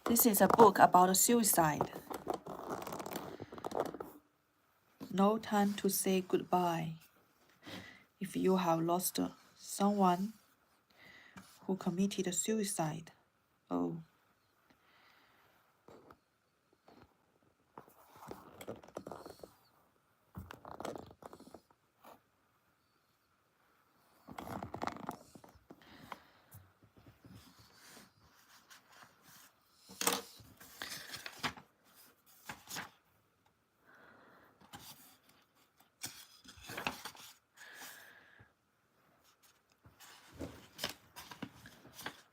This is a book about suicide. No time to say goodbye. If you have lost someone who committed suicide, oh,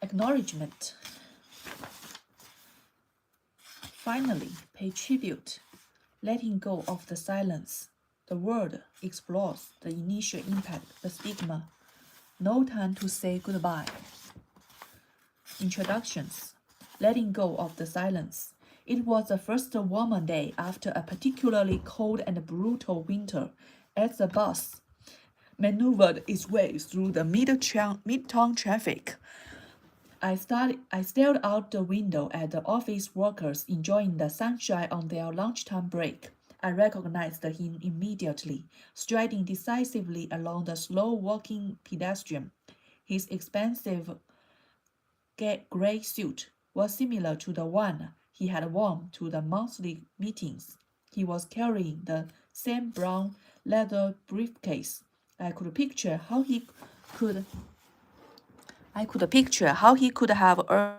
acknowledgement. Finally, pay tribute, letting go of the silence. The word explores the initial impact, the stigma. No time to say goodbye. Introductions. Letting go of the silence. It was the first warmer day after a particularly cold and brutal winter. As the bus maneuvered its way through the midtown traffic, I stared out the window at the office workers enjoying the sunshine on their lunchtime break. I recognized him immediately, striding decisively along the slow-walking pedestrian. His expensive gray suit was similar to the one he had worn to the monthly meetings. He was carrying the same brown leather briefcase. I could picture how he could have earned.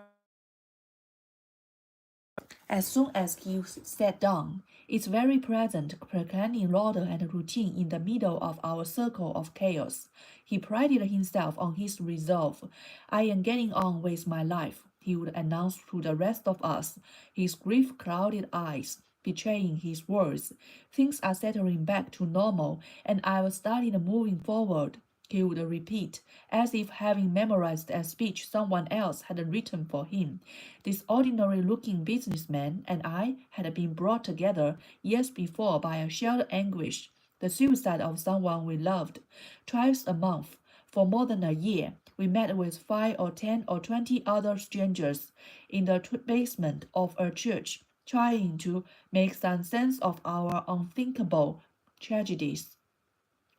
As soon as he sat down, its very present proclaiming order and routine in the middle of our circle of chaos. He prided himself on his resolve. I am getting on with my life, he would announce to the rest of us, his grief-clouded eyes betraying his words. Things are settling back to normal, and I've started moving forward, he would repeat, as if having memorized a speech someone else had written for him. This ordinary-looking businessman and I had been brought together years before by a shared anguish, the suicide of someone we loved. Twice a month, for more than a year, we met with 5 or 10 or 20 other strangers in the basement of a church, trying to make some sense of our unthinkable tragedies.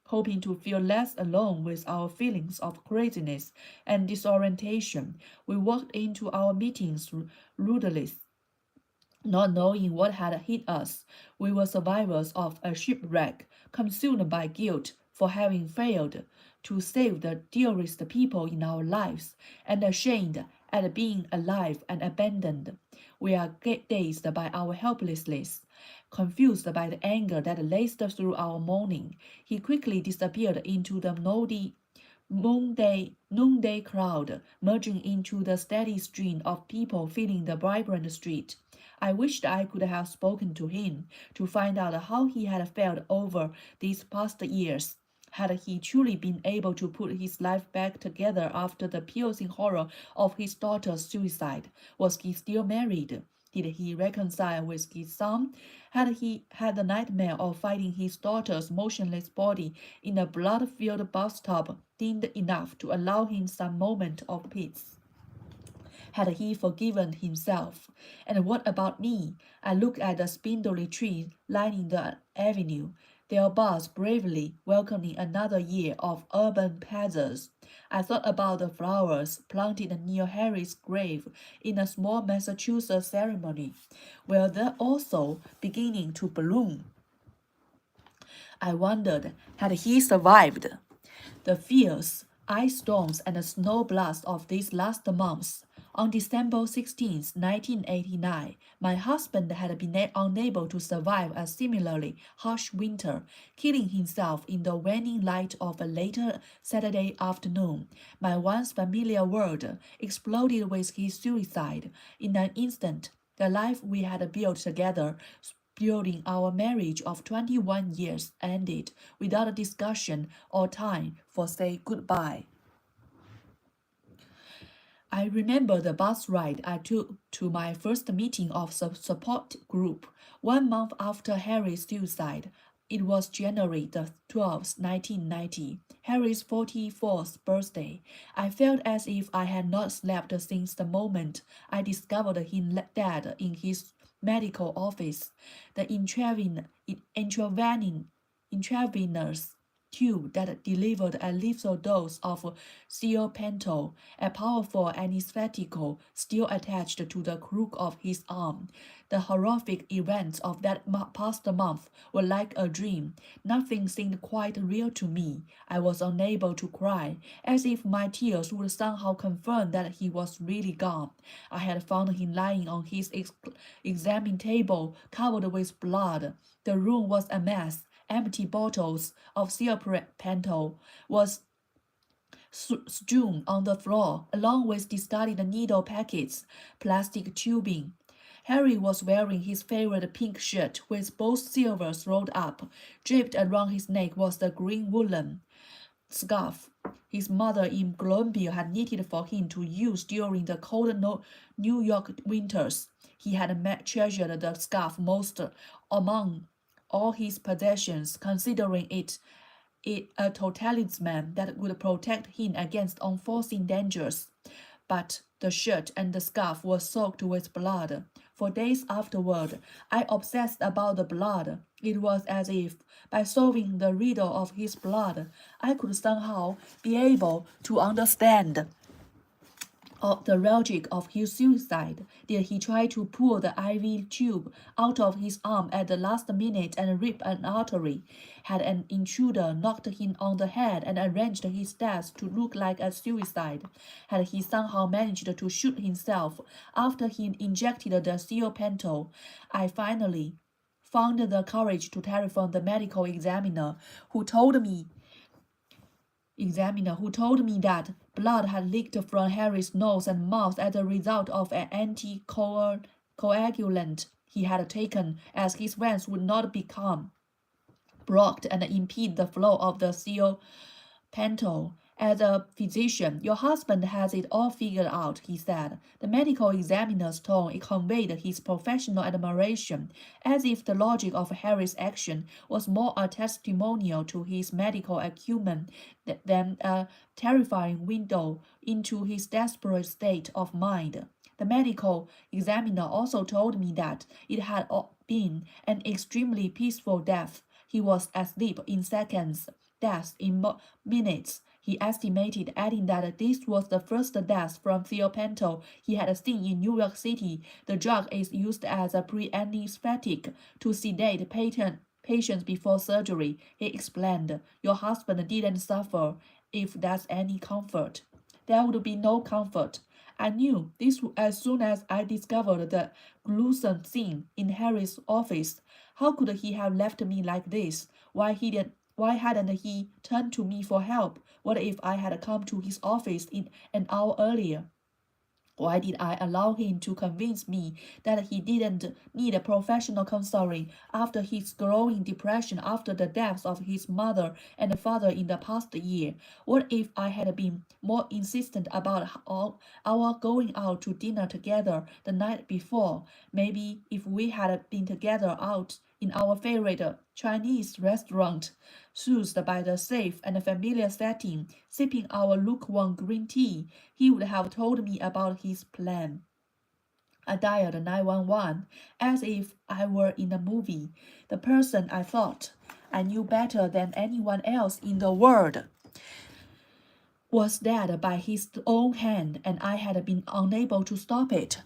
Hoping to feel less alone with our feelings of craziness and disorientation, we walked into our meetings rudely, not knowing what had hit us. We were survivors of a shipwreck, consumed by guilt for having failed to save the dearest people in our lives, and ashamed at being alive and abandoned. We are dazed by our helplessness, confused by the anger that laced through our mourning. He quickly disappeared into the noonday crowd, merging into the steady stream of people filling the vibrant street. I wished I could have spoken to him to find out how he had felt over these past years. Had he truly been able to put his life back together after the piercing horror of his daughter's suicide? Was he still married? Did he reconcile with his son? Had he had the nightmare of finding his daughter's motionless body in a blood-filled bathtub thinned enough to allow him some moment of peace? Had he forgiven himself? And what about me? I looked at the spindly trees lining the avenue, their boughs bravely welcoming another year of urban pleasures. I thought about the flowers planted near Harry's grave in a small Massachusetts ceremony. Were they also beginning to bloom? I wondered, had he survived the fierce ice storms and snow blasts of these last months? On December 16, 1989, my husband had been unable to survive a similarly harsh winter, killing himself in the waning light of a later Saturday afternoon. My once familiar world exploded with his suicide. In an instant, the life we had built together during our marriage of 21 years ended without a discussion or time for say goodbye. I remember the bus ride I took to my first meeting of the support group 1 month after Harry's suicide. It was January the 12th, 1990, Harry's 44th birthday. I felt as if I had not slept since the moment I discovered him dead in his medical office. The intravenous tube that delivered a lethal dose of thiopental, a powerful anesthetic, still attached to the crook of his arm. The horrific events of that past month were like a dream. Nothing seemed quite real to me. I was unable to cry, as if my tears would somehow confirm that he was really gone. I had found him lying on his examining table, covered with blood. The room was a mess. Empty bottles of thiopental was strewn on the floor, along with discarded needle packets, plastic tubing. Harry was wearing his favorite pink shirt with both silvers rolled up. Draped around his neck was the green woolen scarf his mother in Columbia had knitted for him to use during the cold New York winters. He had treasured the scarf most among all his possessions, considering it a talisman that would protect him against unforeseen dangers. But the shirt and the scarf were soaked with blood. For days afterward, I obsessed about the blood. It was as if, by solving the riddle of his blood, I could somehow be able to understand the logic of his suicide. Did he try to pull the IV tube out of his arm at the last minute and rip an artery? Had an intruder knocked him on the head and arranged his death to look like a suicide? Had he somehow managed to shoot himself after he injected the thiopental? I finally found the courage to telephone the medical examiner who told me that blood had leaked from Harry's nose and mouth as a result of an anticoagulant he had taken, as his veins would not become blocked and impede the flow of the thiopental. As a physician, your husband has it all figured out, he said. The medical examiner's tone conveyed his professional admiration, as if the logic of Harry's action was more a testimonial to his medical acumen than a terrifying window into his desperate state of mind. The medical examiner also told me that it had been an extremely peaceful death. He was asleep in seconds, death in minutes. He estimated, adding that this was the first death from thiopental he had seen in New York City. The drug is used as a pre-anesthetic to sedate patients before surgery, he explained. Your husband didn't suffer, if that's any comfort. There would be no comfort. I knew this as soon as I discovered the gruesome scene in Harry's office. How could he have left me like this? Why hadn't he turned to me for help? What if I had come to his office an hour earlier? Why did I allow him to convince me that he didn't need a professional counseling after his growing depression after the deaths of his mother and father in the past year? What if I had been more insistent about our going out to dinner together the night before? Maybe if we had been together out in our favorite Chinese restaurant, soothed by the safe and familiar setting, sipping our lukewarm green tea, he would have told me about his plan. I dialed 911 as if I were in a movie. The person I thought I knew better than anyone else in the world was dead by his own hand, and I had been unable to stop it.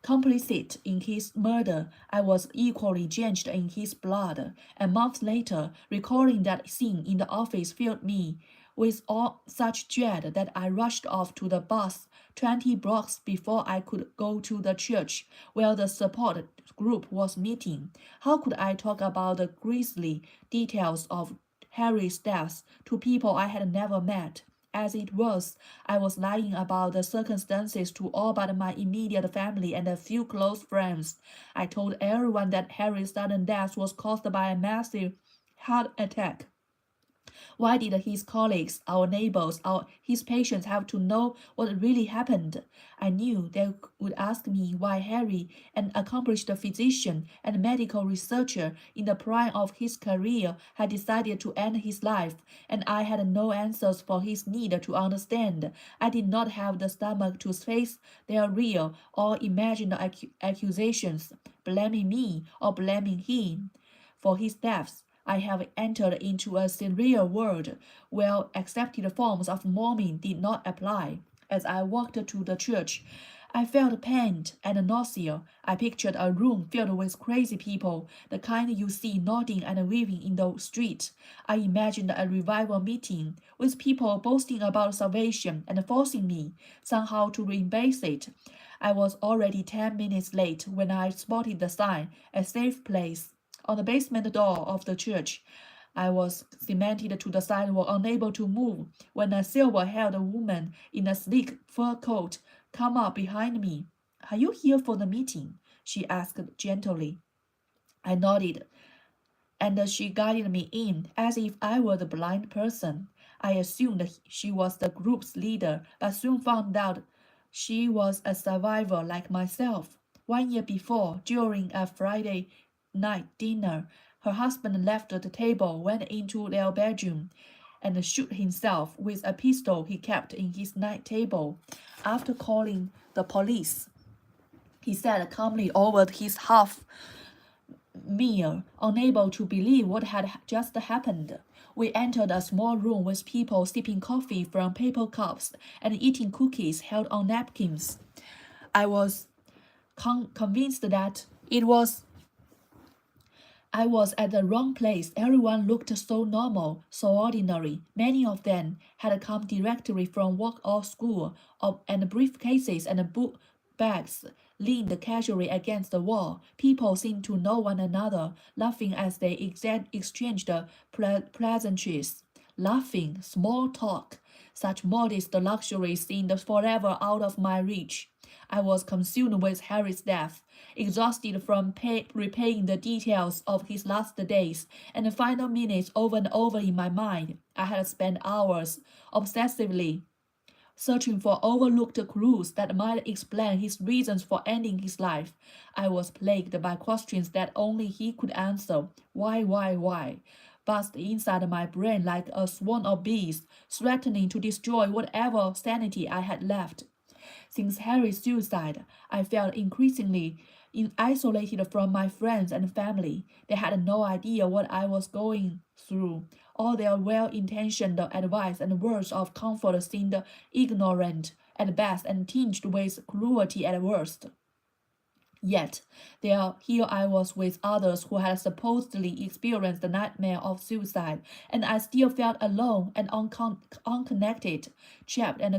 Complicit in his murder, I was equally drenched in his blood. A month later, recalling that scene in the office filled me with all such dread that I rushed off to the bus 20 blocks before I could go to the church where the support group was meeting. How could I talk about the grisly details of Harry's death to people I had never met? As it was, I was lying about the circumstances to all but my immediate family and a few close friends. I told everyone that Harry's sudden death was caused by a massive heart attack. Why did his colleagues, our neighbors, his patients have to know what really happened? I knew they would ask me why Harry, an accomplished physician and medical researcher in the prime of his career, had decided to end his life, and I had no answers for his need to understand. I did not have the stomach to face their real or imagined accusations, blaming me or blaming him for his deaths. I have entered into a surreal world where accepted forms of mourning did not apply. As I walked to the church, I felt pain and nausea. I pictured a room filled with crazy people, the kind you see nodding and waving in the street. I imagined a revival meeting, with people boasting about salvation and forcing me, somehow, to embrace it. I was already 10 minutes late when I spotted the sign, a safe place, on the basement door of the church. I was cemented to the sidewalk, unable to move, when a silver-haired woman in a sleek fur coat came up behind me. "Are you here for the meeting?" she asked gently. I nodded, and she guided me in as if I were the blind person. I assumed she was the group's leader, but soon found out she was a survivor like myself. 1 year before, during a Friday night dinner, her husband left the table, went into their bedroom, and shot himself with a pistol he kept in his night table. After calling the police, he sat calmly over his half meal, unable to believe what had just happened. We entered a small room with people sipping coffee from paper cups and eating cookies held on napkins. I was convinced that I was at the wrong place. Everyone looked so normal, so ordinary. Many of them had come directly from work or school, and briefcases and book bags leaned casually against the wall. People seemed to know one another, laughing as they exchanged pleasantries. Laughing, small talk, such modest luxuries seemed forever out of my reach. I was consumed with Harry's death, exhausted from repaying the details of his last days and the final minutes over and over in my mind. I had spent hours obsessively searching for overlooked clues that might explain his reasons for ending his life. I was plagued by questions that only he could answer. Why? Buzzed inside my brain like a swarm of bees, threatening to destroy whatever sanity I had left. Since Harry's suicide, I felt increasingly isolated from my friends and family. They had no idea what I was going through. All their well-intentioned advice and words of comfort seemed ignorant at best and tinged with cruelty at worst. Yet, here I was with others who had supposedly experienced the nightmare of suicide, and I still felt alone and unconnected, trapped and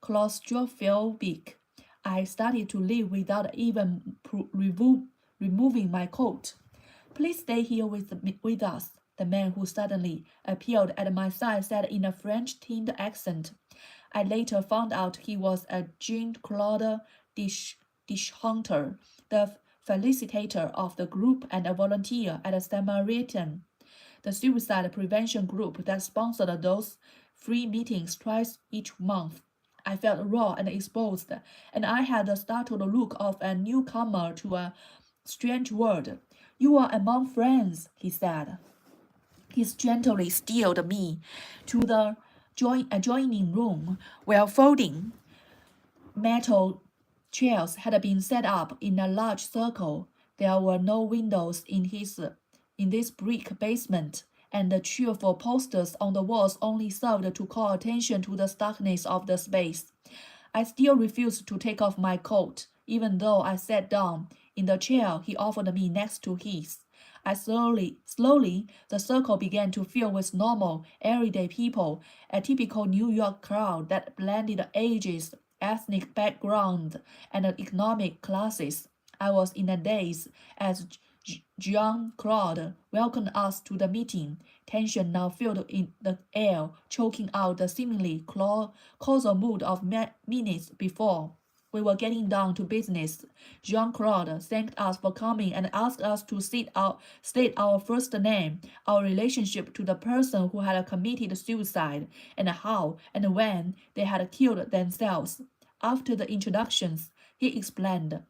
claustrophobic. I started to leave without even removing my coat. "Please stay here with us," the man who suddenly appeared at my side said in a French-tinged accent. I later found out he was a Jean-Claude Deschanter, the felicitator of the group and a volunteer at Samaritan, the suicide prevention group that sponsored those free meetings twice each month. I felt raw and exposed, and I had the startled look of a newcomer to a strange world. "You are among friends," he said. He gently steered me to the adjoining room, where folding metal chairs had been set up in a large circle. There were no windows in this brick basement, and the cheerful posters on the walls only served to call attention to the starkness of the space. I still refused to take off my coat, even though I sat down in the chair he offered me next to his. Slowly, the circle began to fill with normal, everyday people, a typical New York crowd that blended ages, ethnic background, and economic classes. I was in a daze as Jean-Claude welcomed us to the meeting. Tension now filled in the air, choking out the seemingly causal mood of minutes before. We were getting down to business. Jean-Claude thanked us for coming and asked us to state our first name, our relationship to the person who had committed suicide, and how and when they had killed themselves. After the introductions, he explained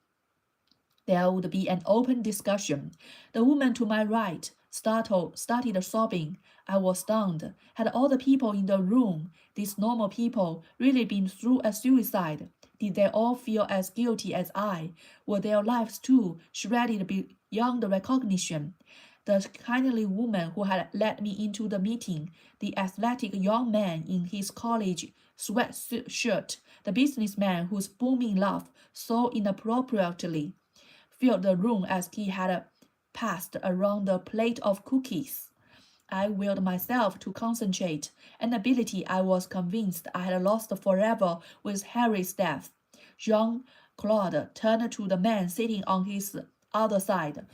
there would be an open discussion. The woman to my right started sobbing. I was stunned. Had all the people in the room, these normal people, really been through a suicide? Did they all feel as guilty as I? Were their lives too shredded beyond recognition? The kindly woman who had led me into the meeting, the athletic young man in his college sweatshirt, the businessman whose booming laugh so inappropriately filled the room as he had passed around the plate of cookies. I willed myself to concentrate, an ability I was convinced I had lost forever with Harry's death. Jean-Claude turned to the man sitting on his other side,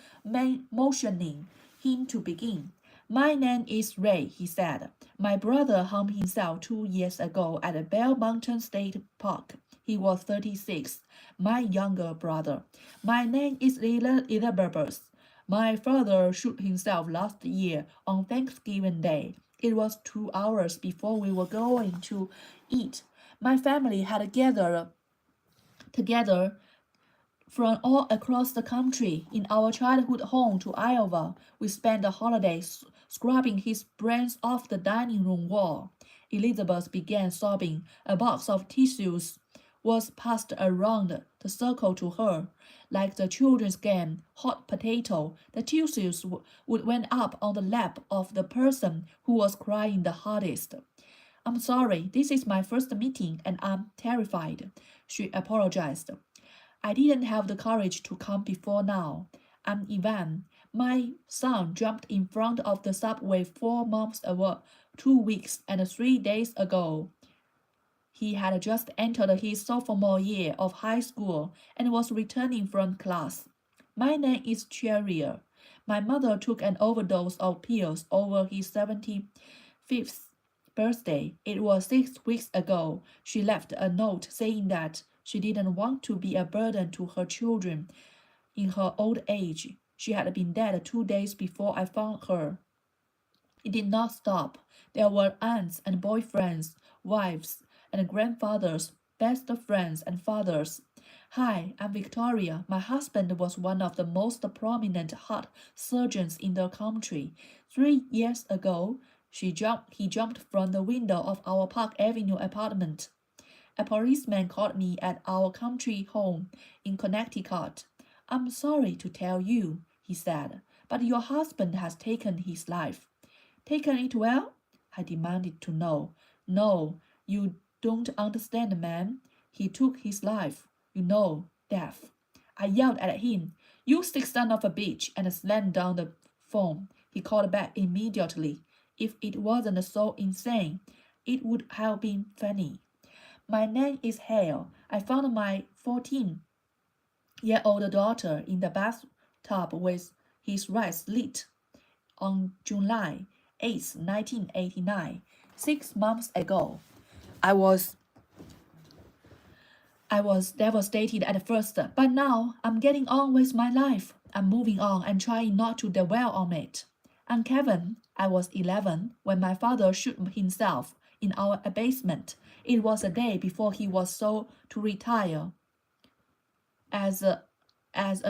motioning him to begin. My name is Ray, he said. My brother hung himself 2 years ago at Bell Mountain State Park. He was 36, my younger brother. My name is Elizabeth. My father shot himself last year on Thanksgiving Day. It was 2 hours before we were going to eat. My family had gathered together from all across the country. In our childhood home to Iowa, we spent the holidays scrubbing his brains off the dining room wall. Elizabeth began sobbing. A box of tissues was passed around the circle to her. Like the children's game, hot potato, the tissues would went up on the lap of the person who was crying the hardest. I'm sorry, this is my first meeting and I'm terrified, she apologized. I didn't have the courage to come before now. I'm Ivan. My son jumped in front of the subway 4 months ago, 2 weeks and 3 days ago. He had just entered his sophomore year of high school and was returning from class. My name is Cherrier. My mother took an overdose of pills over his 75th birthday. It was 6 weeks ago. She left a note saying that she didn't want to be a burden to her children in her old age. She had been dead 2 days before I found her. It did not stop. There were aunts and boyfriends, wives and grandfathers, best friends and fathers. Hi, I'm Victoria. My husband was one of the most prominent heart surgeons in the country. 3 years ago, he jumped from the window of our Park Avenue apartment. A policeman called me at our country home in Connecticut. I'm sorry to tell you, he said, but your husband has taken his life. Taken it well? I demanded to know. No, you don't understand, ma'am. He took his life. You know, death. I yelled at him, You sick son of a bitch, and slammed down the phone. He called back immediately. If it wasn't so insane, it would have been funny. My name is Hale. I found my 14-year-old daughter in the bathtub with his eyes slit on July 8, 1989, 6 months ago. I was devastated at first, but now I'm getting on with my life. I'm moving on and trying not to dwell on it. And Kevin, I was 11 when my father shot himself in our basement. It was a day before he was sold to retire as a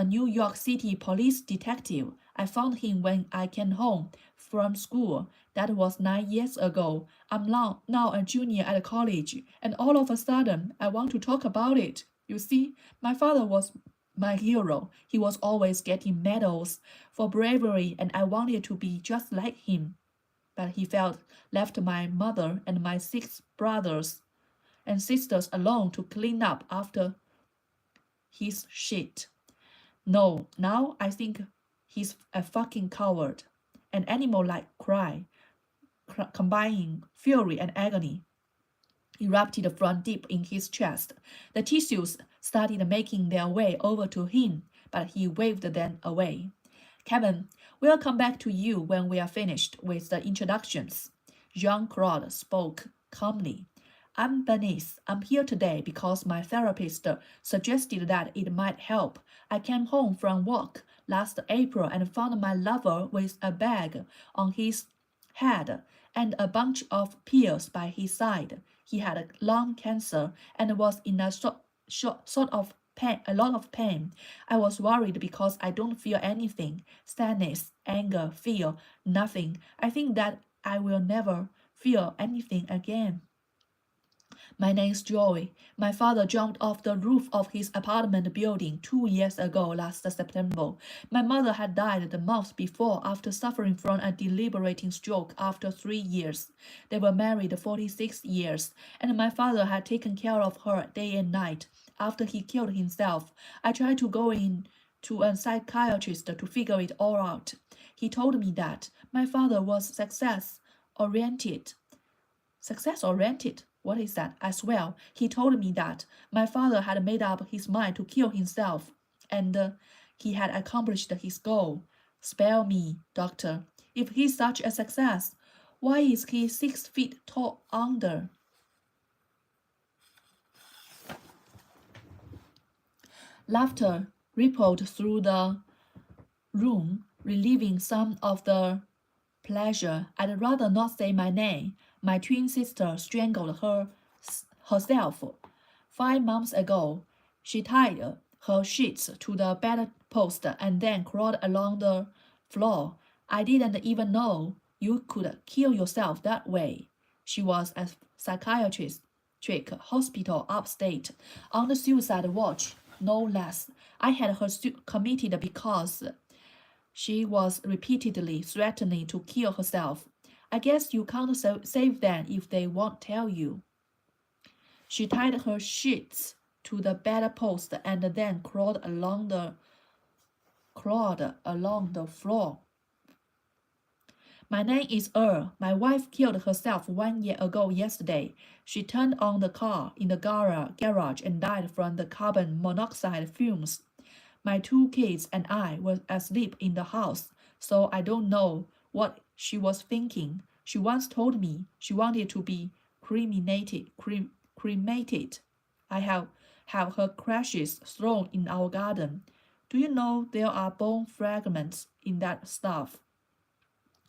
New York City police detective. I found him when I came home from school. That was 9 years ago. I'm now a junior at college, and all of a sudden, I want to talk about it. You see, my father was my hero. He was always getting medals for bravery, and I wanted to be just like him. But he felt left my mother and my 6 brothers and sisters alone to clean up after his shit. No, now I think he's a fucking coward. An animal-like cry, combining fury and agony, erupted from deep in his chest. The tissues started making their way over to him, but he waved them away. Kevin, we'll come back to you when we are finished with the introductions. Jean-Claude spoke calmly. I'm Bernice. I'm here today because my therapist suggested that it might help. I came home from work last April and found my lover with a bag on his head and a bunch of pills by his side. He had lung cancer and was in a sort of pain, a lot of pain. I was worried because I don't feel anything, sadness, anger, fear, nothing. I think that I will never feel anything again. My name's Joey. My father jumped off the roof of his apartment building 2 years ago last September. My mother had died the month before after suffering from a debilitating stroke after 3 years. They were married 46 years, and my father had taken care of her day and night. After he killed himself, I tried to go in to a psychiatrist to figure it all out. He told me that my father was success-oriented. Success-oriented? What is that? As well, he told me that my father had made up his mind to kill himself, and he had accomplished his goal. Spare me, doctor. If he's such a success, why is he 6 feet tall under? Laughter rippled through the room, relieving some of the pleasure. I'd rather not say my name. My twin sister strangled herself 5 months ago. She tied her sheets to the bedpost and then crawled along the floor. I didn't even know you could kill yourself that way. She was at psychiatric hospital upstate on the suicide watch, no less. I had her committed because she was repeatedly threatening to kill herself. I guess you can't save them if they won't tell you. She tied her sheets to the bedpost and then crawled along the floor. My name is Earl. My wife killed herself 1 year ago yesterday. She turned on the car in the garage and died from the carbon monoxide fumes. My 2 kids and I were asleep in the house, so I don't know what she was thinking. She once told me she wanted to be cremated. I have her crashes thrown in our garden. Do you know there are bone fragments in that stuff?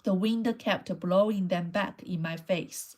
The wind kept blowing them back in my face.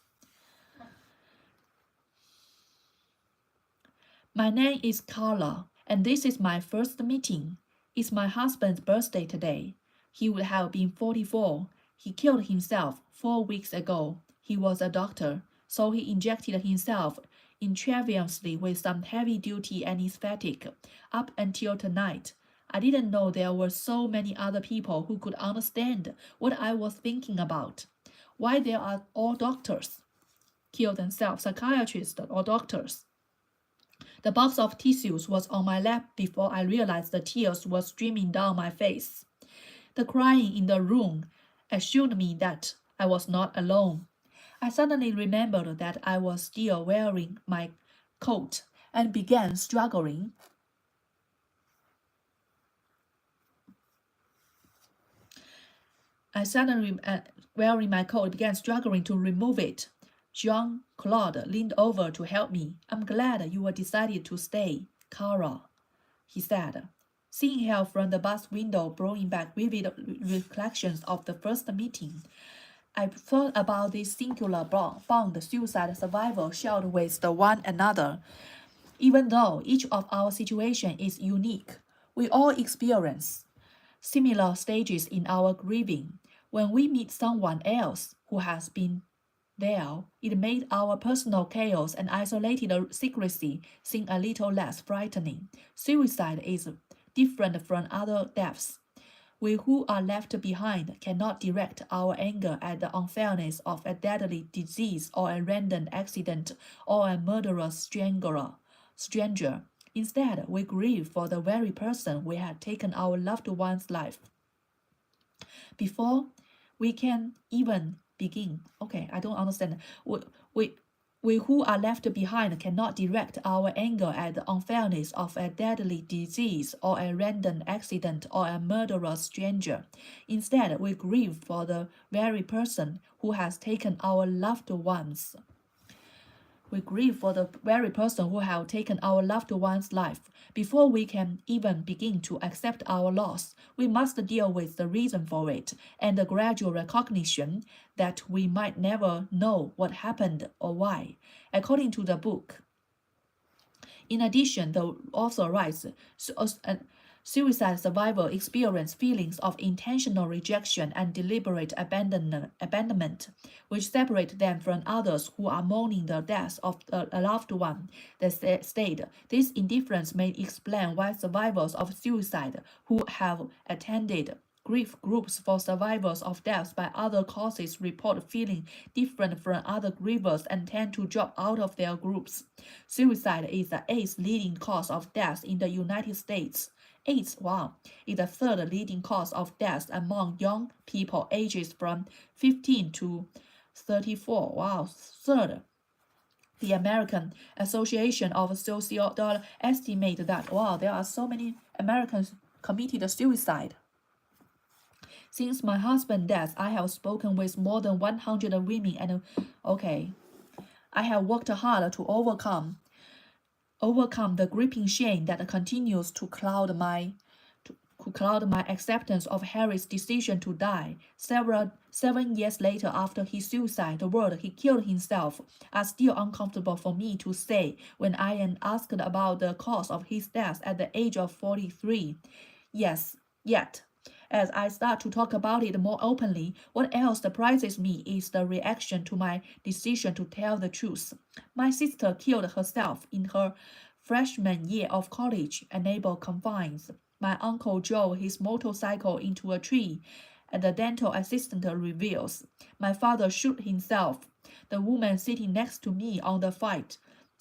My name is Carla, and this is my first meeting. It's my husband's birthday today. He would have been 44. He killed himself 4 weeks ago. He was a doctor, so he injected himself intravenously with some heavy-duty anesthetic up until tonight. I didn't know there were so many other people who could understand what I was thinking about. Why they are all doctors. Kill themselves, psychiatrists or doctors. The box of tissues was on my lap before I realized the tears were streaming down my face. The crying in the room assured me that I was not alone. I suddenly remembered that I was still wearing my coat and began struggling. Wearing my coat, began struggling to remove it. Jean-Claude leaned over to help me. I'm glad you decided to stay, Cara, he said. Seeing her from the bus window brought back vivid recollections of the first meeting. I thought about this singular bond suicide survivors shared with one another. Even though each of our situations is unique, we all experience similar stages in our grieving. When we meet someone else who has been there, it made our personal chaos and isolated secrecy seem a little less frightening. Suicide is different from other deaths. We who are left behind cannot direct our anger at the unfairness of a deadly disease or a random accident or a murderous stranger. Instead, we grieve for the very person we had taken our loved one's life. Before we can even begin. Okay, I don't understand. We who are left behind cannot direct our anger at the unfairness of a deadly disease or a random accident or a murderous stranger. Instead, we grieve for the very person who has taken our loved ones. We grieve for the very person who have taken our loved one's life. Before we can even begin to accept our loss, we must deal with the reason for it and the gradual recognition that we might never know what happened or why. According to the book, in addition, the author writes, suicide survivors experience feelings of intentional rejection and deliberate abandonment, which separate them from others who are mourning the death of a loved one. They state this indifference may explain why survivors of suicide who have attended grief groups for survivors of deaths by other causes report feeling different from other grievers and tend to drop out of their groups. Suicide is the eighth leading cause of death in the United States. AIDS, wow, is the third leading cause of death among young people ages from 15 to 34. Wow, third. The American Association of Sociologists estimates that, wow, there are so many Americans committed suicide. Since my husband's death, I have spoken with more than 100 women and, I have worked hard to overcome the gripping shame that continues to cloud my acceptance of Harry's decision to die. 7 years later, after his suicide, the word he killed himself are still uncomfortable for me to say when I am asked about the cause of his death at the age of 43. Yes, yet, as I start to talk about it more openly, what else surprises me is the reaction to my decision to tell the truth. My sister killed herself in her freshman year of college at Naval Confines. My uncle drove his motorcycle into a tree, and the dental assistant reveals. My father shot himself. The woman sitting next to me on the flight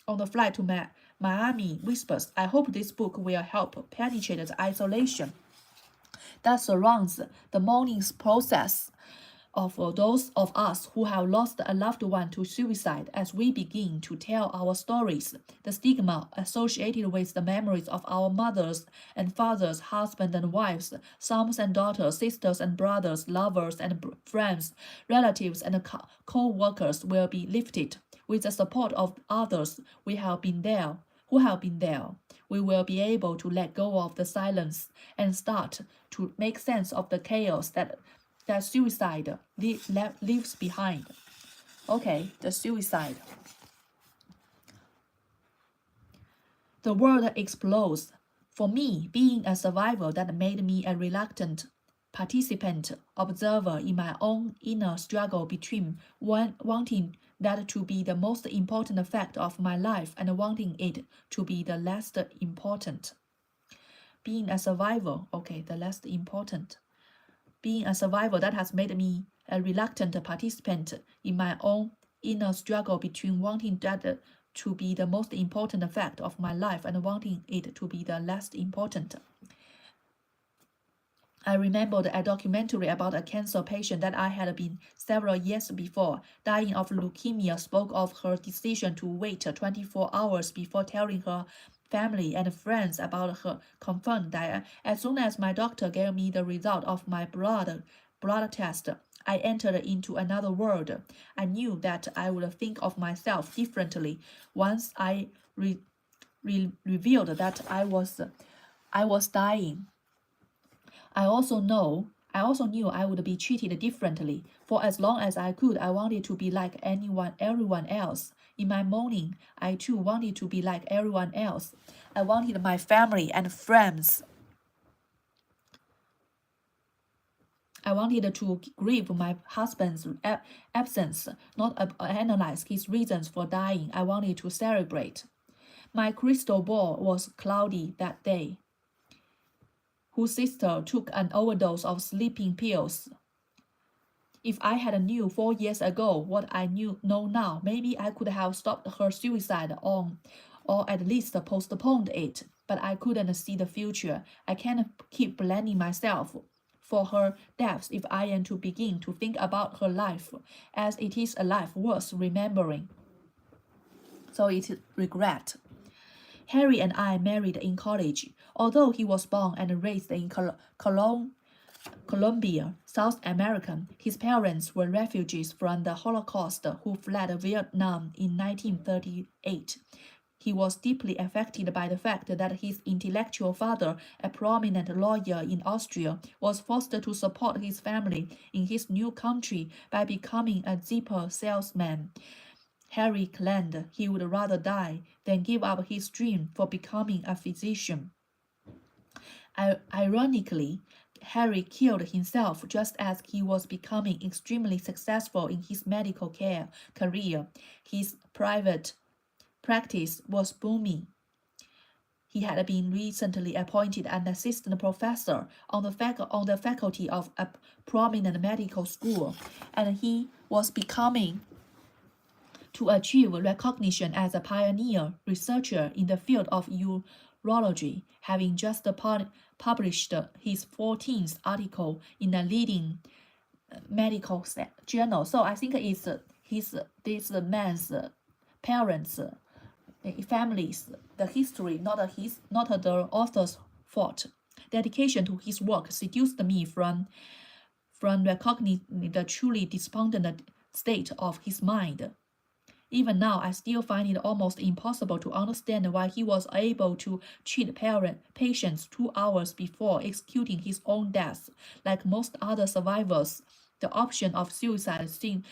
to Miami whispers, I hope this book will help penetrate the isolation that surrounds the mourning process of those of us who have lost a loved one to suicide. As we begin to tell our stories, the stigma associated with the memories of our mothers and fathers, husbands and wives, sons and daughters, sisters and brothers, lovers and friends, relatives and co-workers will be lifted. With the support of others who have been there, we will be able to let go of the silence and start to make sense of the chaos that suicide leaves behind. Okay, the suicide. The world explodes. For me, being a survivor that made me a reluctant participant, observer in my own inner struggle between wanting that to be the most important fact of my life and wanting it to be the least important. Being a survivor, the least important. Being a survivor that has made me a reluctant participant in my own inner struggle between wanting that to be the most important fact of my life and wanting it to be the least important. I remembered a documentary about a cancer patient that I had been several years before, dying of leukemia, spoke of her decision to wait 24 hours before telling her family and friends about her confirmed diet. As soon as my doctor gave me the result of my blood test, I entered into another world. I knew that I would think of myself differently once I revealed that I was dying. I also knew I would be treated differently. For as long as I could, I wanted to be like everyone else. In my mourning, I too wanted to be like everyone else. I wanted my family and friends. I wanted to grieve my husband's absence, not analyze his reasons for dying. I wanted to celebrate. My crystal ball was cloudy that day. Whose sister took an overdose of sleeping pills. If I had knew 4 years ago what I know now, maybe I could have stopped her suicide or at least postponed it. But I couldn't see the future. I can't keep blaming myself for her death if I am to begin to think about her life, as it is a life worth remembering. So it is regret. Harry and I married in college. Although he was born and raised in Cologne, Colombia, South America. His parents were refugees from the Holocaust who fled Vietnam in 1938. He was deeply affected by the fact that his intellectual father, a prominent lawyer in Austria, was forced to support his family in his new country by becoming a zipper salesman. Harry claimed he would rather die than give up his dream for becoming a physician. Ironically, Harry killed himself just as he was becoming extremely successful in his medical care career. His private practice was booming. He had been recently appointed an assistant professor on the faculty of a prominent medical school, and he was becoming to achieve recognition as a pioneer researcher in the field of urology, having just published his 14th article in a leading medical journal. So I think it's this man's parents, families, the history, not the author's fault. Dedication to his work seduced me from recognizing the truly despondent state of his mind. Even now, I still find it almost impossible to understand why he was able to treat patients 2 hours before executing his own death. Like most other survivors, the option of suicide seemed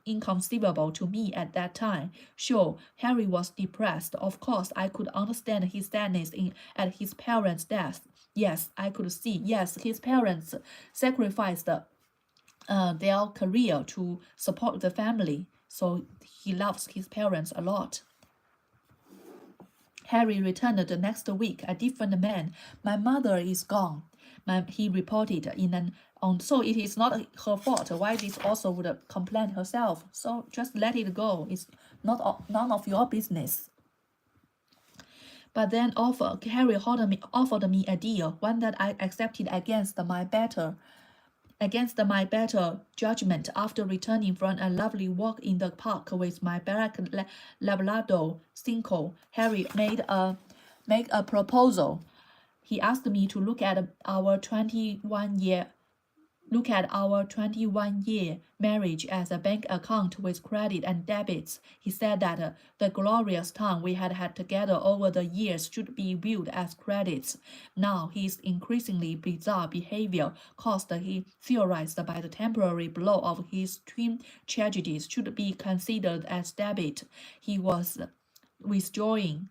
inconceivable to me at that time. Sure, Harry was depressed. Of course, I could understand his sadness at his parents' death. Yes, I could see. Yes, his parents sacrificed their career to support the family. So he loves his parents a lot. Harry returned the next week, a different man. My mother is gone, he reported so it is not her fault. Why this also would complain herself? So just let it go. It's none of your business. But then Harry offered me a deal, one that I accepted against my better judgment. After returning from a lovely walk in the park with my black Labrador Cinco, Harry made a proposal. He asked me to look at our 21-year marriage as a bank account with credit and debits. He said that the glorious time we had had together over the years should be viewed as credits. Now his increasingly bizarre behavior, he theorized by the temporary blow of his twin tragedies, should be considered as debit. He was withdrawing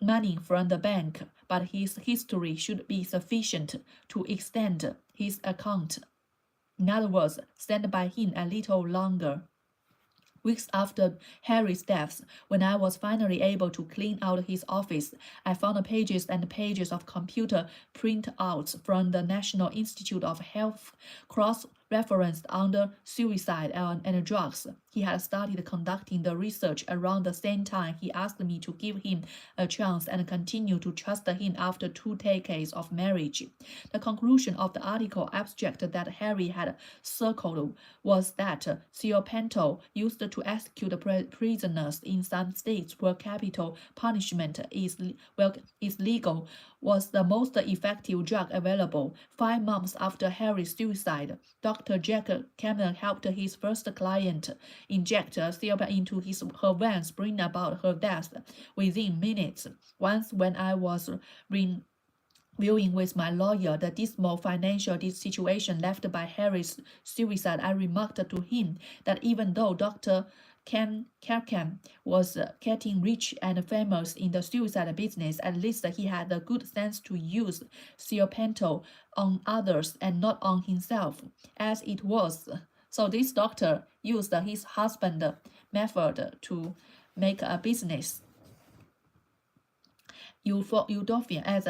money from the bank, but his history should be sufficient to extend his account. In other words, stand by him a little longer. Weeks after Harry's death, when I was finally able to clean out his office, I found pages and pages of computer printouts from the National Institute of Health, cross-referenced under suicide and drugs. He had started conducting the research around the same time he asked me to give him a chance and continue to trust him after 2 decades of marriage. The conclusion of the article abstract that Harry had circled was that Serpento, used to execute prisoners in some states where capital punishment is legal, was the most effective drug available. 5 months after Harry's suicide, Dr. Jack Cameron helped his first client inject Serpent into her veins, bringing about her death within minutes. Once, when I was viewing with my lawyer the dismal financial situation left by Harry's suicide, I remarked to him that even though Dr. Kirkham was getting rich and famous in the suicide business, at least he had the good sense to use Serpento on others and not on himself, as it was. So this doctor used his husband's method to make a business. Eudorphin, as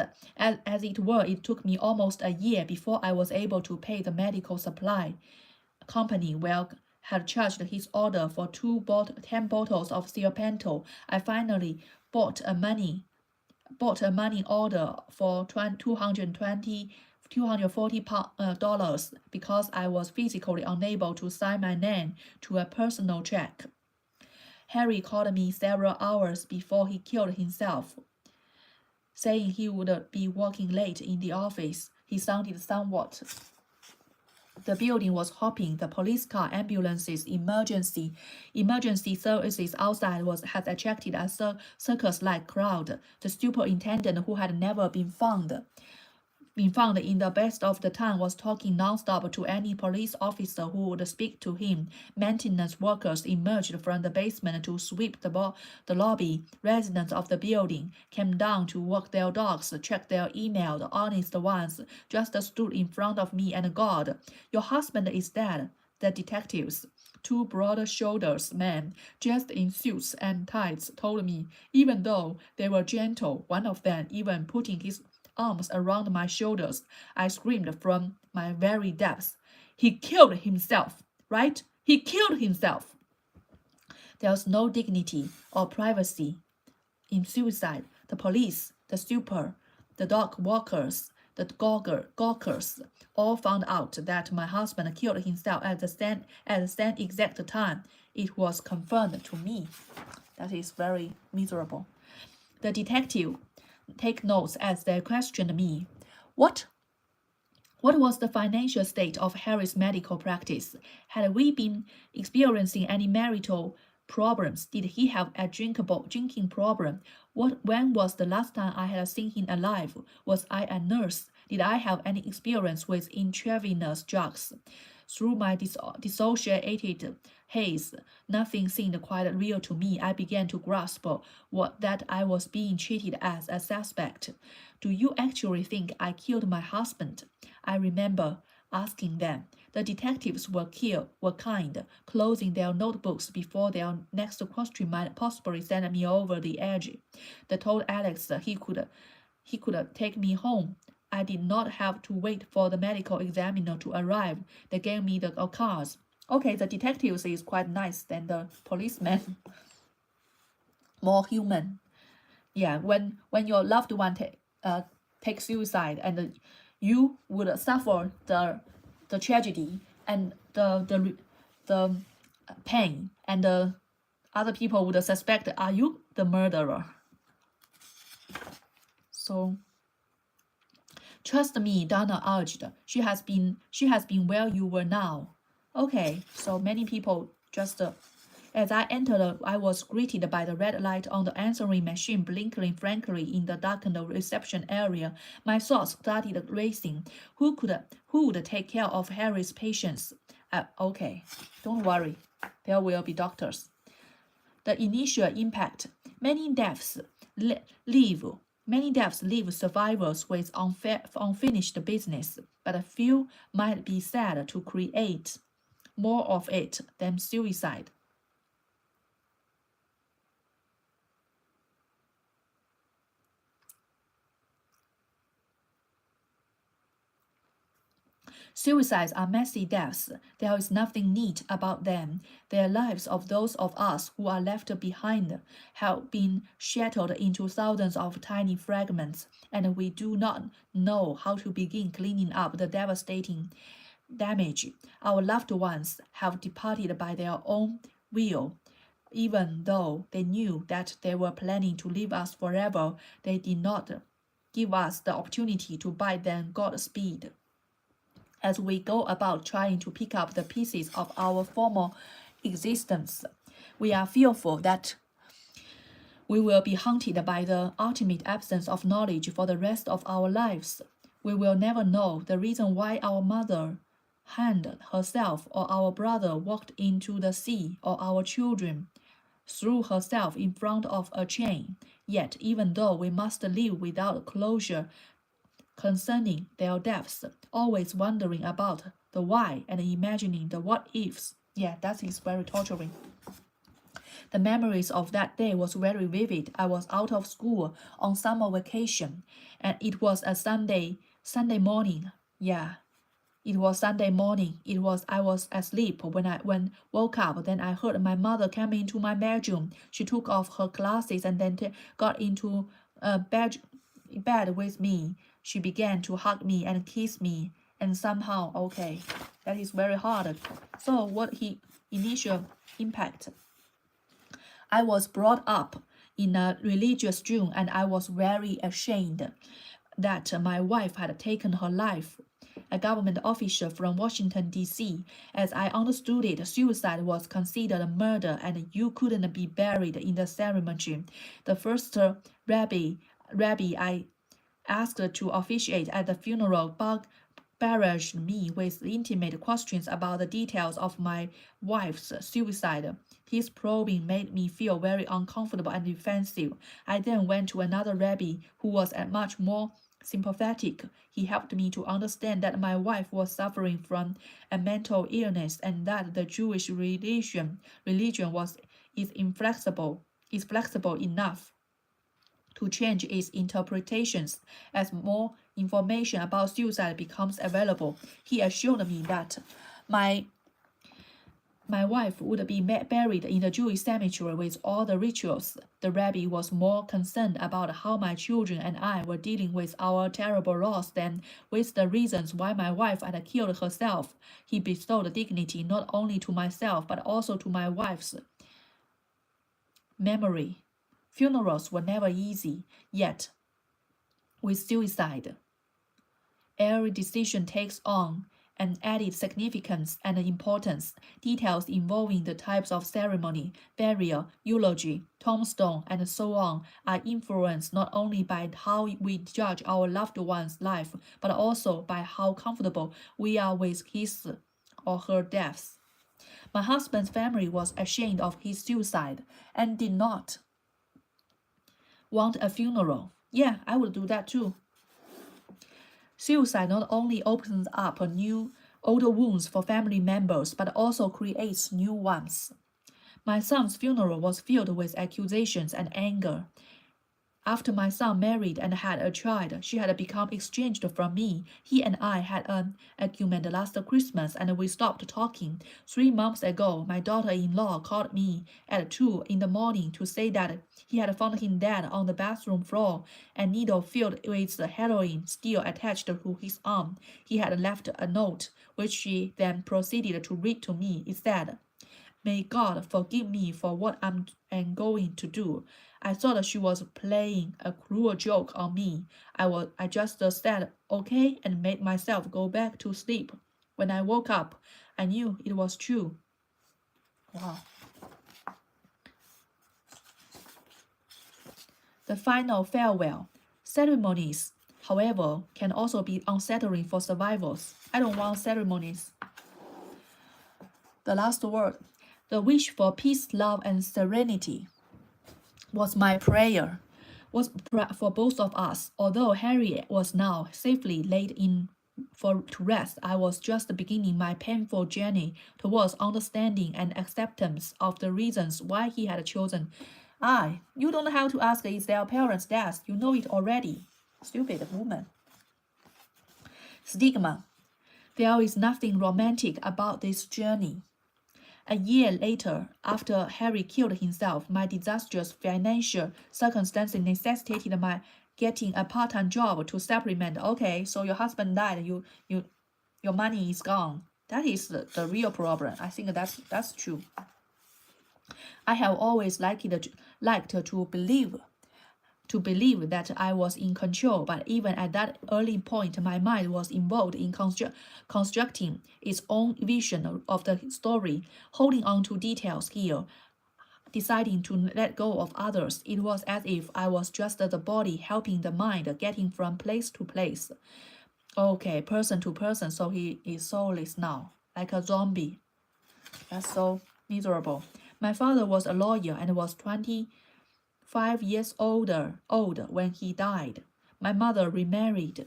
it were. It took me almost a year before I was able to pay the medical supply company had charged his order for 10 bottles of Serpento. I finally bought a money order for $240 because I was physically unable to sign my name to a personal check. Harry called me several hours before he killed himself, saying he would be working late in the office. He sounded somewhat. The building was hopping. The police car, ambulances, emergency services outside has attracted a circus-like crowd. The superintendent, who had never been found in the best of the time, was talking non-stop to any police officer who would speak to him. Maintenance workers emerged from the basement to sweep the lobby. Residents of the building came down to walk their dogs, check their email. The honest ones just stood in front of me and God, your husband is dead. The detectives, two broad-shouldered men, dressed in suits and ties, told me, even though they were gentle, one of them even putting his arms around my shoulders. I screamed from my very depths. He killed himself, right? He killed himself. There's no dignity or privacy in suicide. The police, the super, the dog walkers, the gawkers all found out that my husband killed himself at the same exact time. It was confirmed to me. That is very miserable. The detective take notes as they questioned me. What was the financial state of Harry's medical practice? Had we been experiencing any marital problems? Did he have a drinking problem? When was the last time I had seen him alive? Was I a nurse? Did I have any experience with intravenous drugs? Through my dissociated haze, nothing seemed quite real to me. I began to grasp that I was being treated as a suspect. Do you actually think I killed my husband? I remember asking them. The detectives were kind, closing their notebooks before their next question might possibly send me over the edge. They told Alex that he could take me home. I did not have to wait for the medical examiner to arrive. They gave me the cards. Okay, the detectives is quite nice than the policeman. More human. Yeah, when your loved one take suicide and you would suffer the tragedy and the pain, and the other people would suspect, are you the murderer? So trust me, Donna urged. She has been where you were now. Okay, so many people just as I entered, I was greeted by the red light on the answering machine blinking frankly in the darkened reception area. My thoughts started racing. Who would take care of Harry's patients? Okay, don't worry, there will be doctors. The initial impact. Many deaths leave survivors with unfinished business, but a few might be said to create more of it than suicide. Suicides are messy deaths. There is nothing neat about them. The lives of those of us who are left behind have been shattered into thousands of tiny fragments, and we do not know how to begin cleaning up the devastating damage. Our loved ones have departed by their own will. Even though they knew that they were planning to leave us forever, they did not give us the opportunity to bid them Godspeed. As we go about trying to pick up the pieces of our former existence, we are fearful that we will be haunted by the ultimate absence of knowledge for the rest of our lives. We will never know the reason why our mother hanged herself, or our brother walked into the sea, or our children threw herself in front of a train. Yet, even though we must live without closure concerning their deaths, always wondering about the why and imagining the what-ifs. Yeah, that is very torturing. The memories of that day was very vivid. I was out of school on summer vacation, and it was a Sunday morning. Yeah, it was Sunday morning. I was asleep when I woke up. Then I heard my mother come into my bedroom. She took off her glasses and then got into bed with me. She began to hug me and kiss me, and somehow, okay, that is very hard. So what initial impact? I was brought up in a religious room, and I was very ashamed. that my wife had taken her life. A government official from Washington, D.C. As I understood it, suicide was considered a murder and you couldn't be buried in the ceremony. The first rabbi I asked to officiate at the funeral barraged me with intimate questions about the details of my wife's suicide. His probing made me feel very uncomfortable and defensive. I then went to another rabbi who was much more sympathetic. He helped me to understand that my wife was suffering from a mental illness and that the Jewish religion is flexible enough to change its interpretations as more information about suicide becomes available. He assured me that my wife would be buried in the Jewish cemetery with all the rituals. The rabbi was more concerned about how my children and I were dealing with our terrible loss than with the reasons why my wife had killed herself. He bestowed dignity not only to myself but also to my wife's memory. Funerals were never easy, yet with suicide, every decision takes on an added significance and importance. Details involving the types of ceremony, burial, eulogy, tombstone, and so on are influenced not only by how we judge our loved one's life, but also by how comfortable we are with his or her death. My husband's family was ashamed of his suicide and did not want a funeral. Yeah, I would do that too. Suicide not only opens up new old wounds for family members, but also creates new ones. My son's funeral was filled with accusations and anger. After my son married and had a child, she had become estranged from me. He and I had an argument last Christmas and we stopped talking. 3 months ago, my daughter-in-law called me at 2 in the morning to say that he had found him dead on the bathroom floor, a needle filled with heroin still attached to his arm. He had left a note, which she then proceeded to read to me. It said, "May God forgive me for what I'm going to do." I thought she was playing a cruel joke on me. I just said okay and made myself go back to sleep. When I woke up, I knew it was true. Wow. The final farewell. Ceremonies, however, can also be unsettling for survivors. I don't want ceremonies. The last word. The wish for peace, love, and serenity was my prayer, was for both of us. Although Harry was now safely laid in to rest, I was just beginning my painful journey towards understanding and acceptance of the reasons why he had chosen. You don't have to ask is their parents' death. You know it already. Stupid woman. Stigma. There is nothing romantic about this journey. A year later, after Harry killed himself, my disastrous financial circumstances necessitated my getting a part-time job to supplement. Okay, so your husband died, your money is gone. That is the real problem. I think that's true. I have always liked to believe that I was in control, but even at that early point, my mind was involved in constructing its own vision of the story, holding on to details here, deciding to let go of others. It was as if I was just the body helping the mind getting from place to place. Okay, person to person, so he is soulless now, like a zombie. That's so miserable. My father was a lawyer and was 25 years old when he died. My mother remarried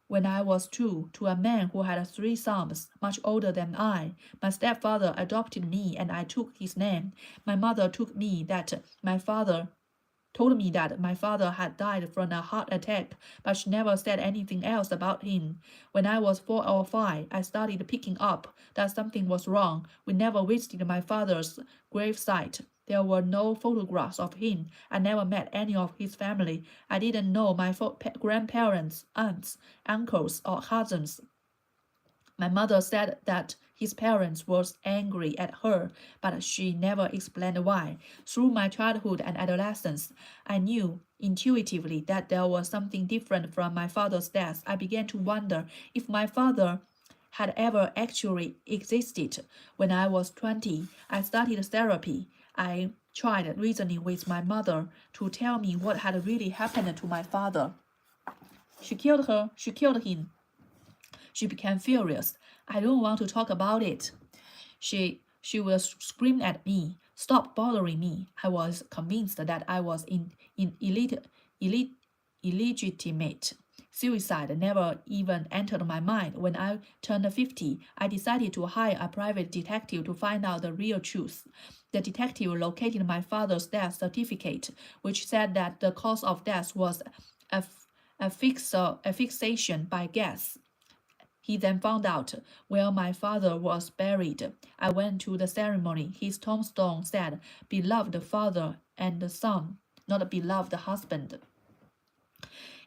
when I was 2 to a man who had 3 sons, much older than I. My stepfather adopted me and I took his name. My mother told me that my father had died from a heart attack, but she never said anything else about him. When I was 4 or 5, I started picking up that something was wrong. We never visited my father's gravesite. There were no photographs of him. I never met any of his family. I didn't know my grandparents, aunts, uncles, or cousins. My mother said that his parents were angry at her, but she never explained why. Through my childhood and adolescence, I knew intuitively that there was something different from my father's death. I began to wonder if my father had ever actually existed. When I was 20, I started therapy. I tried reasoning with my mother to tell me what had really happened to my father. She killed him. She became furious. I don't want to talk about it. She will scream at me. Stop bothering me. I was convinced that I was illegitimate. Suicide never even entered my mind. When I turned 50, I decided to hire a private detective to find out the real truth. The detective located my father's death certificate, which said that the cause of death was asphyxiation by gas. He then found out where my father was buried. I went to the ceremony. His tombstone said, "Beloved father and son," not beloved husband.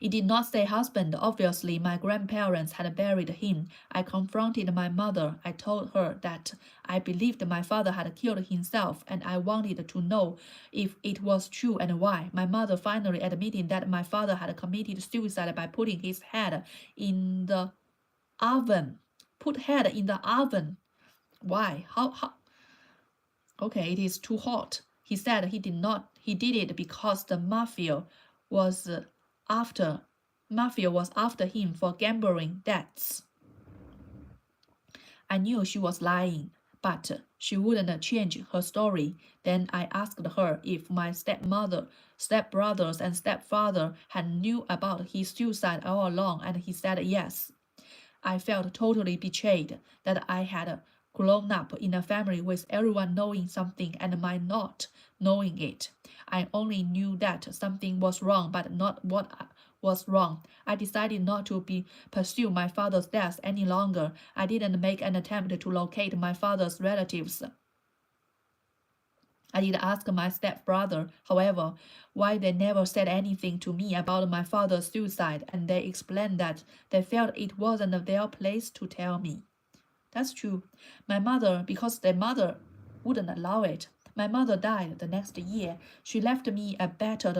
It did not say husband. Obviously, my grandparents had buried him. I confronted my mother. I told her that I believed my father had killed himself, and I wanted to know if it was true and why. My mother finally admitted that my father had committed suicide by putting his head in the oven. Put head in the oven. Why? How? Okay, it is too hot. He said he did it because the mafia was after him for gambling debts. I knew she was lying, but she wouldn't change her story. Then I asked her if my stepbrothers and stepfather had knew about his suicide all along, and he said yes. I felt totally betrayed that I had grown up in a family with everyone knowing something and my not knowing it. I only knew that something was wrong, but not what was wrong. I decided not to pursue my father's death any longer. I didn't make an attempt to locate my father's relatives. I did ask my stepbrother, however, why they never said anything to me about my father's suicide, and they explained that they felt it wasn't their place to tell me. That's true. Because their mother wouldn't allow it. My mother died the next year. She left me a battered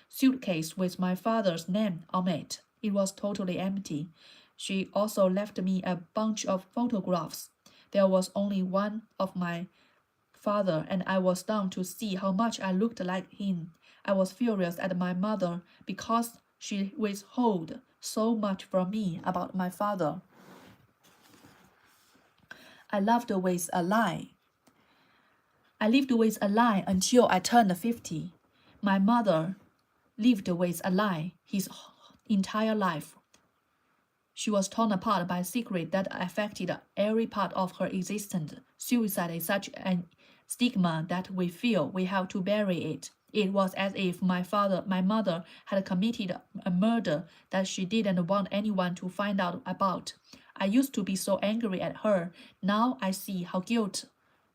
suitcase with my father's name on it. It was totally empty. She also left me a bunch of photographs. There was only one of my father, and I was stunned to see how much I looked like him. I was furious at my mother because she withheld so much from me about my father. I lived with a lie. Until I turned 50. My mother lived with a lie his entire life. She was torn apart by a secret that affected every part of her existence. Suicide is such a stigma that we feel we have to bury it. It was as if my mother had committed a murder that she didn't want anyone to find out about. I used to be so angry at her. Now I see how guilt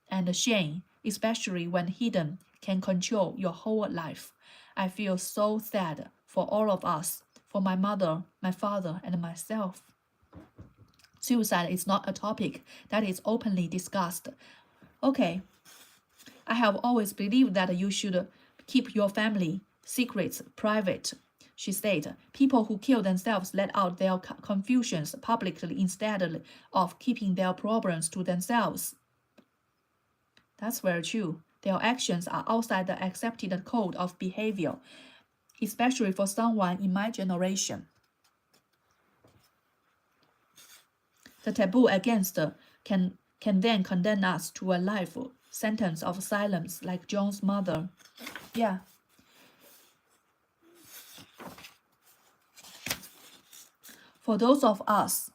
and shame, especially when hidden, can control your whole life. I feel so sad for all of us, for my mother, my father, and myself. Suicide is not a topic that is openly discussed. Okay, I have always believed that you should keep your family secrets private, she said. People who kill themselves let out their confusions publicly instead of keeping their problems to themselves. That's very true. Their actions are outside the accepted code of behavior, especially for someone in my generation. The taboo against can then condemn us to a life sentence of silence like John's mother. Yeah. For those of us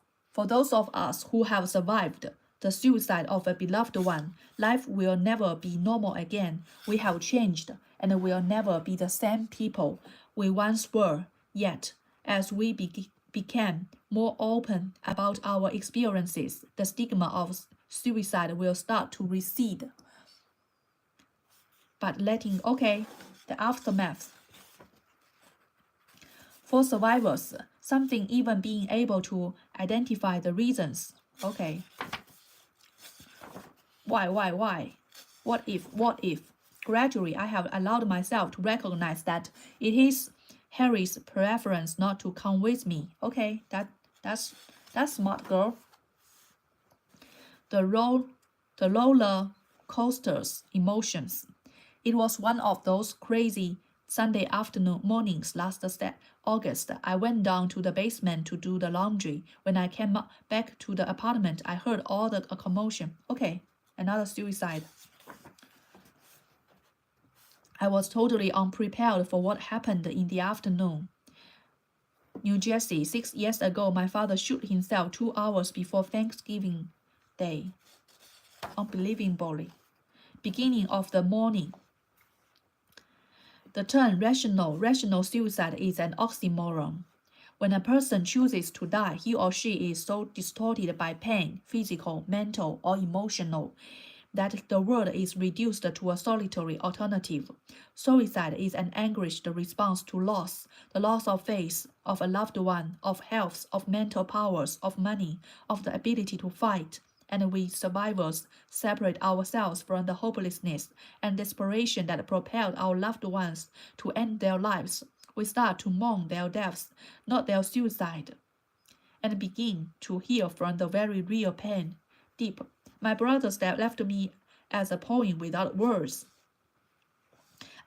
who have survived the suicide of a beloved one, life will never be normal again. We have changed and will never be the same people we once were. Yet, as we became more open about our experiences, the stigma of suicide will start to recede. But the aftermath. For survivors, something even being able to identify the reasons. Okay. Why? What if? Gradually, I have allowed myself to recognize that it is Harry's preference not to come with me. Okay, that's smart girl. The roller coasters emotions. It was one of those crazy Sunday afternoon mornings last August. I went down to the basement to do the laundry. When I came back to the apartment, I heard all the commotion. Okay, another suicide. I was totally unprepared for what happened in the afternoon. New Jersey, 6 years ago, my father shot himself 2 hours before Thanksgiving Day. Unbelievably. Beginning of the morning. The term rational suicide is an oxymoron. When a person chooses to die, he or she is so distorted by pain, physical, mental, or emotional, that the world is reduced to a solitary alternative. Suicide is an anguished response to loss, the loss of faith, of a loved one, of health, of mental powers, of money, of the ability to fight. And we survivors separate ourselves from the hopelessness and desperation that propelled our loved ones to end their lives. We start to mourn their deaths, not their suicide, and begin to heal from the very real pain, deep. My brothers left me as a poem without words.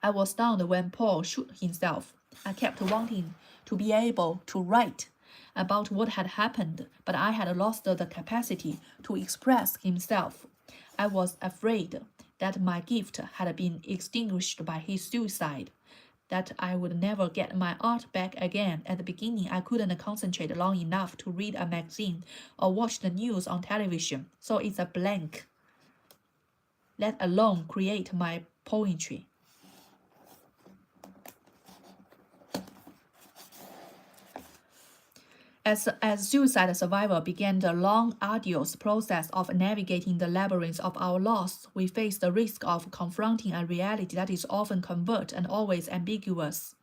I was stunned when Paul shot himself. I kept wanting to be able to write about what had happened, but I had lost the capacity to express himself. I was afraid that my gift had been extinguished by his suicide, that I would never get my art back again. At the beginning, I couldn't concentrate long enough to read a magazine or watch the news on television, so it's a blank, let alone create my poetry. As suicide survivor began the long, arduous process of navigating the labyrinth of our loss, we face the risk of confronting a reality that is often covert and always ambiguous.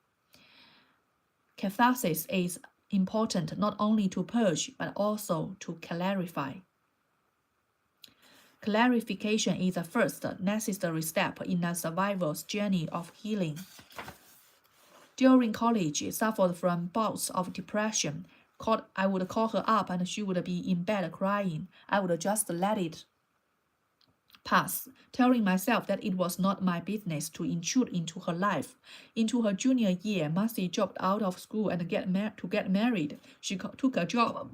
Catharsis is important not only to purge, but also to clarify. Clarification is the first necessary step in a survivor's journey of healing. During college, I suffered from bouts of depression. I would call her up and she would be in bed crying. I would just let it pass, telling myself that it was not my business to intrude into her life. Into her junior year, Marcy dropped out of school and get married. She took a job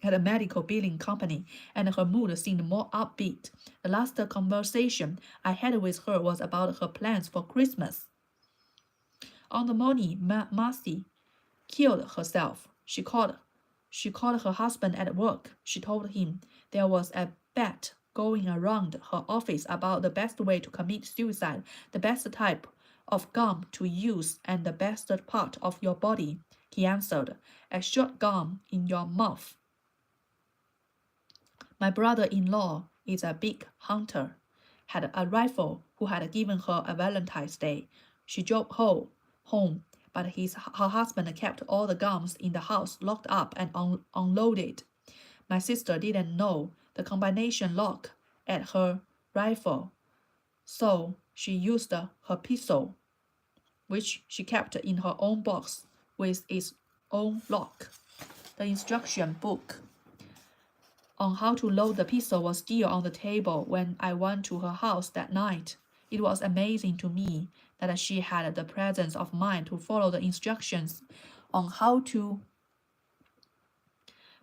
at a medical billing company, and her mood seemed more upbeat. The last conversation I had with her was about her plans for Christmas. On the morning Marcy killed herself, she called her husband at work. She told him there was a bet going around her office about the best way to commit suicide, the best type of gum to use, and the best part of your body. He answered, a short gum in your mouth. My brother-in-law is a big hunter, had a rifle who had given her a Valentine's Day. She drove home, but her husband kept all the guns in the house locked up and unloaded. My sister didn't know the combination lock at her rifle, so she used her pistol, which she kept in her own box with its own lock. The instruction book on how to load the pistol was still on the table when I went to her house that night. It was amazing to me that she had the presence of mind to follow the instructions on how to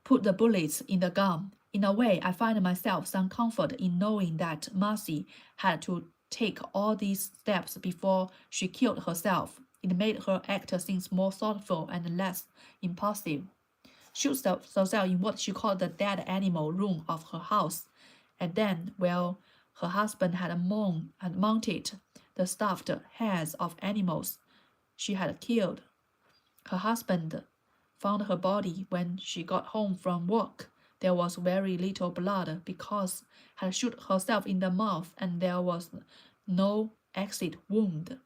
put the bullets in the gun. In a way, I find myself some comfort in knowing that Marcy had to take all these steps before she killed herself. It made her act seem more thoughtful and less impulsive. Shoot herself in what she called the dead animal room of her house, and then, while her husband had mounted the stuffed heads of animals she had killed, her husband found her body when she got home from work. There was very little blood because had shot herself in the mouth, and there was no exit wound.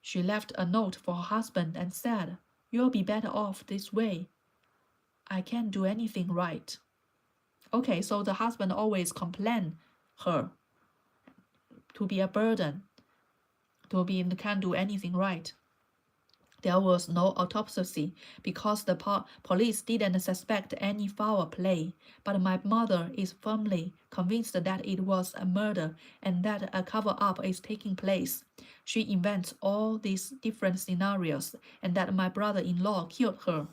She left a note for her husband and said, "You'll be better off this way. I can't do anything right." Okay, so the husband always complained her to be a burden, can't do anything right. There was no autopsy because the police didn't suspect any foul play, but my mother is firmly convinced that it was a murder and that a cover-up is taking place. She invents all these different scenarios, and that my brother-in-law killed her,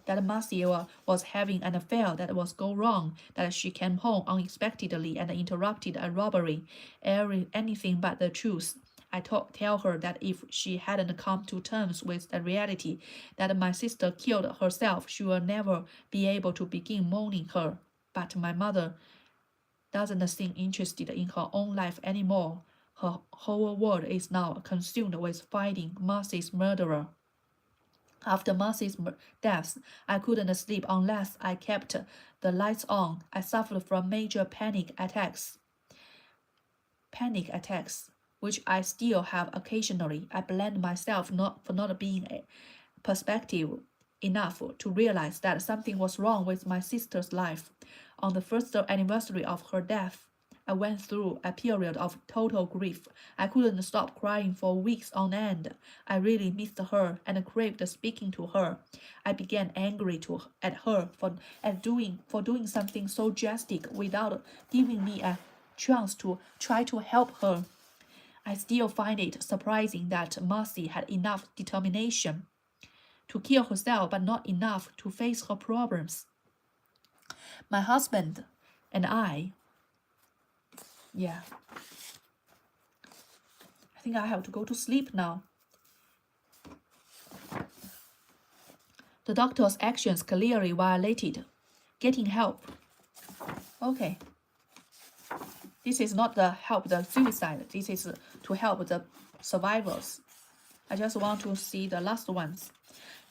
that Marcy was having an affair that was go wrong, that she came home unexpectedly and interrupted a robbery, anything but the truth. I tell her that if she hadn't come to terms with the reality that my sister killed herself, she will never be able to begin mourning her. But my mother doesn't seem interested in her own life anymore. Her whole world is now consumed with finding Marcy's murderer. After Marcy's death, I couldn't sleep unless I kept the lights on. I suffered from major panic attacks, which I still have occasionally. I blamed myself for not being perspective enough to realize that something was wrong with my sister's life. On the first anniversary of her death, I went through a period of total grief. I couldn't stop crying for weeks on end. I really missed her and craved speaking to her. I began angry at her for doing something so drastic without giving me a chance to try to help her. I still find it surprising that Marcy had enough determination to kill herself, but not enough to face her problems. My husband and I, I think I have to go to sleep now. The doctor's actions clearly violated. Getting help. Okay. This is not the help the suicide. This is to help the survivors. I just want to see the last ones.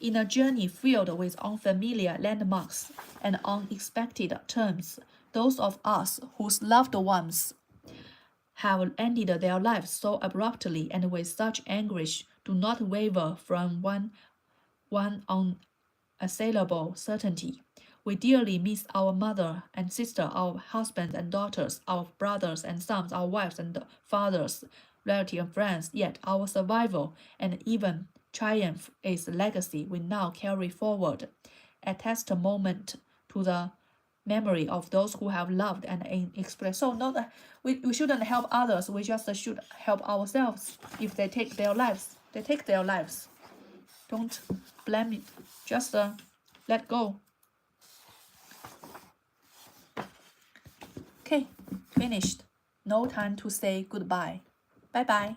In a journey filled with unfamiliar landmarks and unexpected turns, those of us whose loved ones have ended their lives so abruptly and with such anguish do not waver from one unassailable certainty. We dearly miss our mother and sister, our husbands and daughters, our brothers and sons, our wives and fathers, relatives and friends, yet our survival and even triumph is a legacy we now carry forward, a testament to the memory of those who have loved and expressed. So not that we shouldn't help others, we just should help ourselves. If they take their lives, they take their lives. Don't blame it, just let go. Okay, finished. No time to say goodbye. Bye-bye.